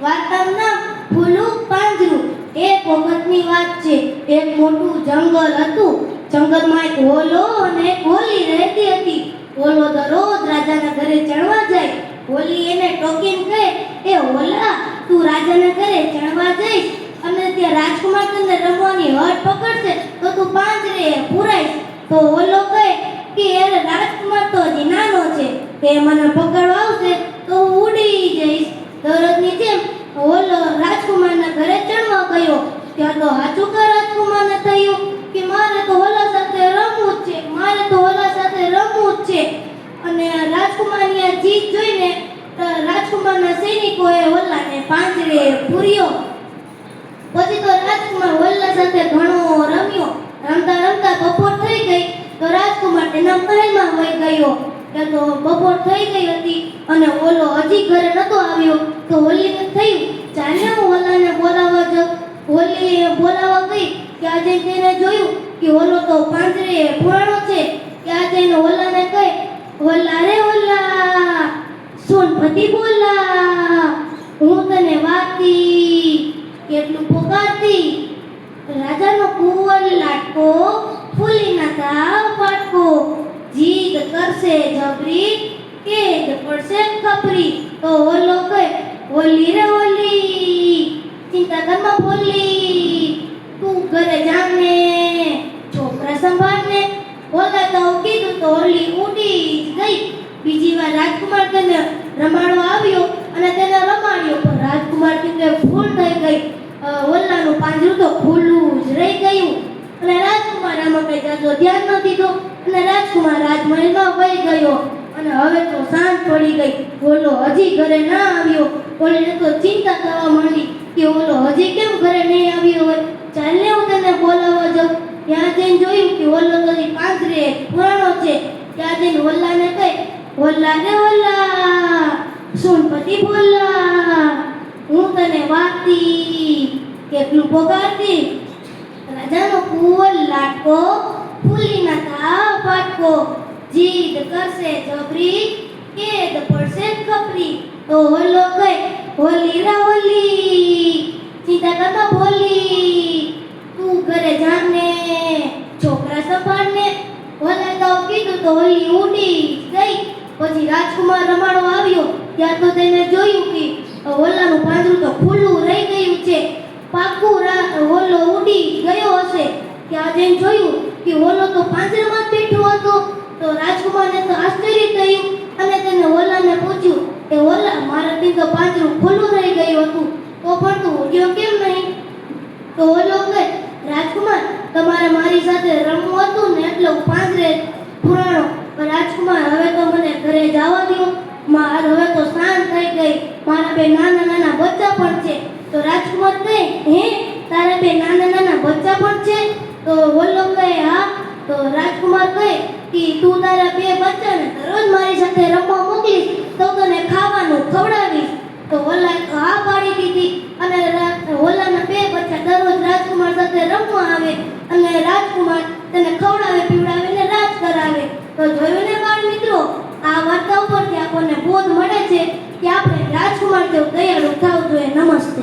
વાર્તાનું નામ ફૂલું પાંજરું. એક વખતની વાત છે. એક મોટું જંગલ હતું. જંગલમાં એક હોલો અને એક હોલી રહેતી હતી. હોલો દરરોજ રાજાના ઘરે ચણવા જાય. હોલી એને ટોકીને કહે, એ હોલા, તું રાજાના ઘરે ચણવા જઈશ અને ત્યાં રાજકુમાર તને રમવાની હટ પકડશે તો તું પાંજરે પુરાઈશ. તો હોલો કહે કે એ રાજકુમાર તો હજી નાનો છે, તે મને પકડવા આવશે તો હું ઉડી જઈશ. દરરોજની જેમ હોલો રાજકુમારના ઘરે ચણવા ગયો. ત્યાં તો હાચુકા રાજકુમારને થયું કે મારે તો હોલા સાથે રમવું જ છે, મારે તો હોલા સાથે રમવું જ છે. અને રાજકુમારની આ જીત જોઈને રાજકુમારના સૈનિકોએ હોલાને પાંજરે પૂર્યો. પછી તો રાજકુમાર હોલા સાથે ઘણો રમ્યો. રમતા રમતા બપોર થઈ ગઈ તો રાજકુમાર તેના મહેલમાં વહી ગયો. ત્યાં તો બપોર થઈ ગઈ હતી અને હોલો હજી ઘરે નતો આવ્યો. તો હોલીને થયું, ચાલે હું હોલાને બોલાવવા જાઉં. હોલી બોલાવવા ગઈ. ત્યાં જઈને તેને જોયું કે હોલો તો પાંજરે પુરાણો છે. ત્યાં જઈને હોલાને કહે, હોલા રે હોલા, સોનપતિ બોલા, હું તને વાતી કેટલું પોકારતી. રાજાનો કુંવર લાટકો, ફૂલીના તાવ પાટકો, જીદ કરશે જબરી, કેદ પડશે ખપરી. તો હોલો કહે, હોલી રે હોલી, ચિંતા કરમાં બોલી, તું ઘરે જાને છોકરા સંભાળને. હોલા તો કીધું તો હોલી ઉડી જ ગઈ. બીજી વાર રાજકુમાર તેને રમાડવા આવ્યો અને તેને રમાડ્યો, પણ રાજકુમાર કે ભૂલ થઈ ગઈ. હોલાનું પાંજરું તો ખુલ્લું જ રહી ગયું અને રાજકુમાર આમાં કઈ જાજો ધ્યાન ન દીધો અને રાજકુમાર રાજમહેલમાં વહી ગયો. અને હવે તો સાંજ પડી ગઈ. હોલો હજી ઘરે ના આવ્યો. હોલીને તો ચિંતા થવા માંડી કે હોલો હજી કેમ ઘરે નહીં આવ્યો હોય. ચાલને હું તેને બોલાવવા જાઉં. ત્યાં જઈને જોયું કે હોલો તો પાંજરે પુરાણો છે. ત્યાં જઈને હોલાને કહે, હોલા રે હોલા, સોનપતિ બોલા, હું તને વાતી કેટલું પોકારતી. રાજાનો કુંવર લાટકો, ફૂલીના તાવ પાટકો, જીદ કરશે જબરી, કેદ પડશે ખપરી. તો હોલો કહે, હોલી રે હોલી, ચિંતા કરમાં બોલી, તું ઘરે જાને છોકરા સંભાળને. હોલે તો કીધું તો હોલી ઉડી ગઈ. પછી રાજકુમાર રમાડવા આવ્યો. ત્યાં તો તેને જોયું કે હોલાનું પાંજરું તો ખુલ્લું રહી ગયું છે. પાકું હોલો ઉડી ગયો હશે. ત્યાં જઈને જોયું કે હોલો તો પાંજરામાં જ બેઠો હતો. તો રાજકુમારને તો આશ્ચર્ય થયું અને તેને હોલાને પૂછ્યું કે હોલા, મારાથી તો પાંજરું ખુલ્લું રહી ગયું હતું, તો પણ તું ઉડ્યો કેમ નહીં? તો હોલો કહે, રાજકુમાર, તમારે મારી સાથે રમવું હતું ને એટલે હું પાંજરે પુરાણો. પણ રાજકુમાર, હવે તો મને ઘરે જવા દો. હવે તો સાંજ થઈ ગઈ. મારા બે નાના નાના બચ્ચા પણ છે. તો રાજકુમાર કહે, હે, તારા બે નાના નાના બચ્ચા પણ છે? તો હોલો કહે, હા. તો રાજકુમાર કહે કે તું તારા બે બચ્ચાને દરરોજ મારી સાથે રમવા મોકલીશ તો તને ખાવાનું ખવડાવીશ. તો હોલાએ તો હા પાડી દીધી અને હોલાના બે બચ્ચા દરરોજ રાજકુમાર સાથે રમવા આવે અને રાજકુમાર તેને ખવડાવે પીવડાવે ને રાજ કરાવે. તો જોયું ને બાળ મિત્રો, આ વાર્તા ઉપરથી આપણને બોધ મળે છે કે આપણે રાજકુમાર જેવું દયાળુ થવું જોઈએ. નમસ્તે.